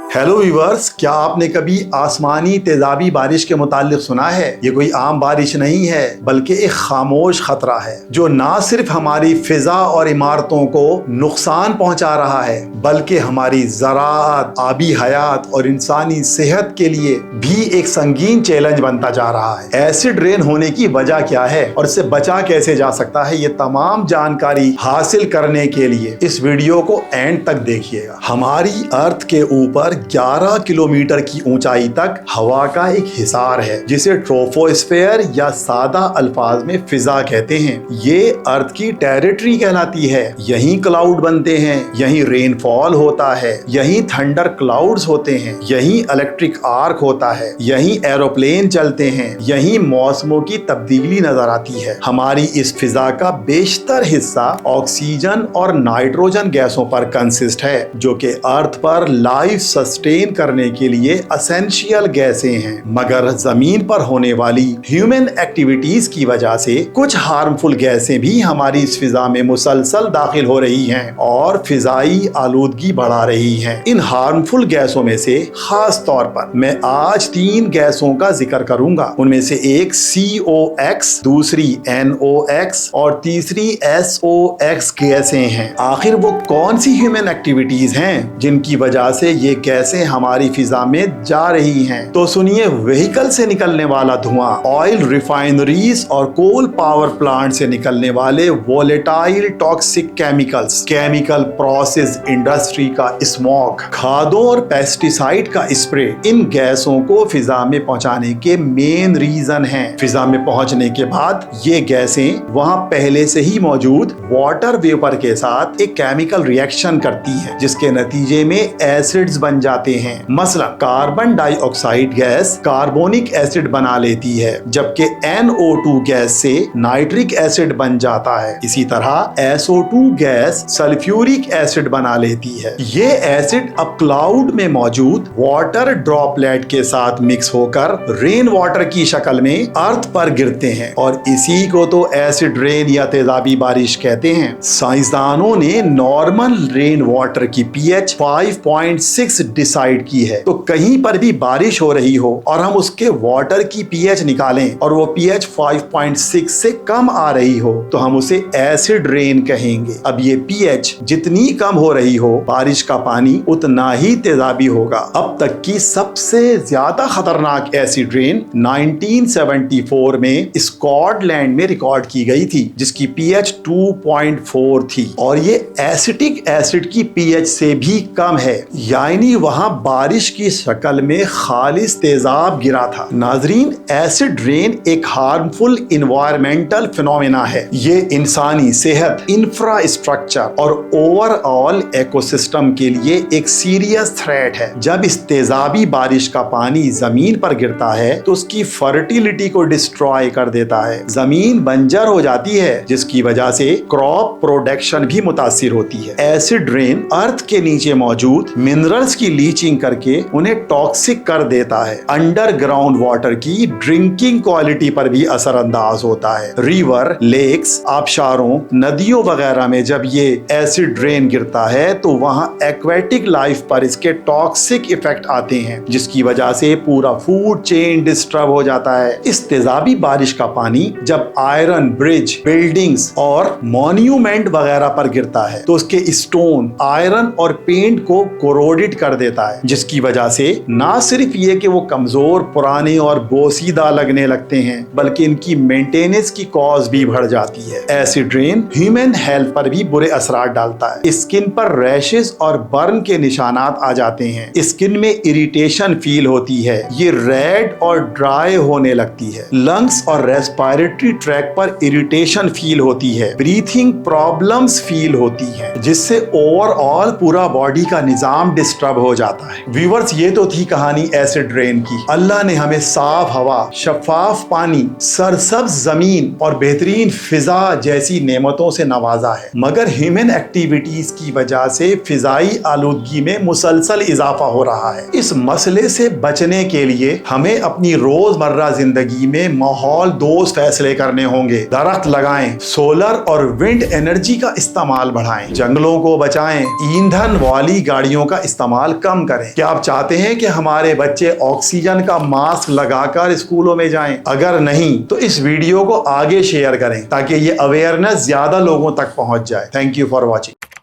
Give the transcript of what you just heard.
Hello viewers, क्या आपने कभी आसमानी तेजाबी बारिश के मुतालिक सुना है? ये कोई आम बारिश नहीं है बल्कि एक खामोश खतरा है जो ना सिर्फ हमारी फिजा और इमारतों को नुकसान पहुंचा रहा है बल्कि हमारी ज़राअत, आबी हयात और इंसानी सेहत के लिए भी एक संगीन चैलेंज बनता जा रहा है। एसिड रेन होने की वजह क्या है और इससे बचा कैसे जा सकता है, ये तमाम जानकारी हासिल करने के लिए इस वीडियो को एंड तक देखिएगा। हमारी अर्थ के ऊपर 11 किलोमीटर की ऊंचाई तक हवा का एक हिसार है जिसे ट्रोपोस्फेयर या सादा अल्फाज में फिजा कहते हैं। ये अर्थ की टेरिटरी कहलाती है। यहीं क्लाउड बनते हैं, यहीं रेनफॉल होता है, यहीं थंडर क्लाउड्स होते हैं, यहीं इलेक्ट्रिक आर्क होता है, यहीं एरोप्लेन चलते हैं, यहीं मौसमों की तब्दीली नजर आती है। हमारी इस फिजा का बेशतर हिस्सा ऑक्सीजन और नाइट्रोजन गैसों पर कंसिस्ट है जो कि अर्थ पर लाइफ सस्टेन करने के लिए एसेंशियल गैसें हैं। मगर जमीन पर होने वाली ह्यूमन एक्टिविटीज की वजह से कुछ हार्मफुल गैसें भी हमारी इस फिजा में मुसलसल दाखिल हो रही हैं और फिजाई आलूदगी बढ़ा रही हैं। इन हार्मफुल गैसों में से खास तौर पर मैं आज 3 गैसों का जिक्र करूंगा। उनमें से एक COX, दूसरी NOX और तीसरी SOX गैसें हैं। आखिर वो कौन सी ह्यूमन एक्टिविटीज हैं जिनकी वजह से ये गैसें हमारी फिजा में जा रही हैं? तो सुनिए, व्हीकल से निकलने वाला धुआं, ऑयल रिफाइनरीज और कोल पावर प्लांट से निकलने वाले volatile toxic chemicals, chemical process industry का स्मोक, खादों और पेस्टिसाइड का स्प्रे इन गैसों को फिजा में पहुंचाने के मेन रीजन हैं। फिजा में पहुंचने के बाद ये गैसें वहां पहले से ही मौजूद वाटर वेपर के साथ एक केमिकल रिएक्शन करती हैं जिसके नतीजे में एसिड्स बन जाते हैं। मसलन carbon dioxide gas carbonic acid बना लेती है जबकि NO2 गैस से नाइट्रिक एसिड बन जाता है। इसी तरह SO2 गैस सल्फ्यूरिक एसिड बना लेती है। ये एसिड अब क्लाउड में मौजूद वाटर ड्रॉपलेट के साथ मिक्स होकर रेन वाटर की शक्ल में अर्थ पर गिरते हैं और इसी को तो एसिड रेन या तेजाबी बारिश कहते हैं। साइंसदानों ने नॉर्मल रेन वाटर की pH 5.6 डिसाइड की है। तो कहीं पर भी बारिश हो रही हो और हम उसके वाटर की pH निकालें और वो pH 5.6 से कम आ रही हो तो हम उसे एसिड रेन कहेंगे। अब ये pH जितनी कम हो रही हो, बारिश का पानी उतना ही तेजाबी होगा। अब तक की सबसे ज्यादा खतरनाक एसिड रेन 1974 में स्कॉटलैंड में रिकॉर्ड की गई थी जिसकी pH 2.4 थी और ये एसिटिक एसिड की pH से भी कम है, यानी वहां बारिश की शक्ल में खालिस तेजाब गिरा था। नाजरीन, एसिड रेन एक हार्मफुल इन्वायरमेंटल फिनोमेना है। ये इंसानी सेहत, इंफ्रास्ट्रक्चर और ओवरऑल इकोसिस्टम के लिए एक सीरियस थ्रेट है। जब इस तेजाबी बारिश का पानी जमीन पर गिरता है तो उसकी फर्टिलिटी को डिस्ट्रॉय कर देता है। जमीन बंजर हो जाती है जिसकी वजह से क्रॉप प्रोडक्शन भी मुतासिर होती है। एसिड रेन अर्थ के नीचे मौजूद मिनरल्स की लीचिंग करके उन्हें टॉक्सिक कर देता है। अंडरग्राउंड वाटर की ड्रिंकिंग क्वालिटी पर भी असर अंदाज होता है। रिवर, लेक्स, आबशारों, नदियों वगैरह में जब ये एसिड रेन गिरता है तो वहां एक्वेटिक लाइफ पर इसके टॉक्सिक इफेक्ट आते हैं जिसकी वजह से पूरा फूड चेन डिस्टर्ब हो जाता है। इस तेजाबी बारिश का पानी जब आयरन ब्रिज, बिल्डिंग्स और मॉन्यूमेंट वगैरह पर गिरता है तो उसके स्टोन, आयरन और पेंट को कोरोडेड कर देता है जिसकी वजह से ना सिर्फ ये कि वो कमजोर, पुराने और बोसीदा लगने लगते हैं बल्कि इनकी मेंटेनेंस की कॉस्ट भी बढ़ जाती है। एसिड रेन ह्यूमन हेल्थ पर भी बुरे असरात डालता है। स्किन पर रैशेस और बर्न के निशानात आ जाते हैं। स्किन में इरिटेशन फील होती है, ये रेड और ड्राई होने लगती है। लंग्स और रेस्पिरेटरी ट्रैक पर इरिटेशन फील होती है। ब्रीथिंग प्रॉब्लम्स फील होती है जिससे ओवरऑल पूरा बॉडी का निजाम डिस्टर्ब हो जाता है। व्यूअर्स, ये तो थी कहानी एसिड रेन की। अल्लाह ने हमें साफ हवा, शफाफ पानी, सरसब्ज जमीन और बेहतरीन फिजा जैसी नेमतों से नवाजा है, मगर ह्यूमन एक्टिविटीज की वजह से फिजाई आलूदगी में मुसलसल इजाफा हो रहा है। इस मसले से बचने के लिए हमें अपनी रोजमर्रा जिंदगी में माहौल दोस्त फैसले करने होंगे। दरख्त लगाएं, सोलर और विंड एनर्जी का इस्तेमाल बढ़ाएं, जंगलों को बचाएं, ईंधन वाली गाड़ियों का इस्तेमाल کم کریں۔ کیا آپ چاہتے ہیں کہ ہمارے بچے آکسیجن کا ماسک لگا کر اسکولوں میں جائیں؟ اگر نہیں تو اس ویڈیو کو آگے شیئر کریں تاکہ یہ اویئرنس زیادہ لوگوں تک پہنچ جائے۔ Thank you for watching.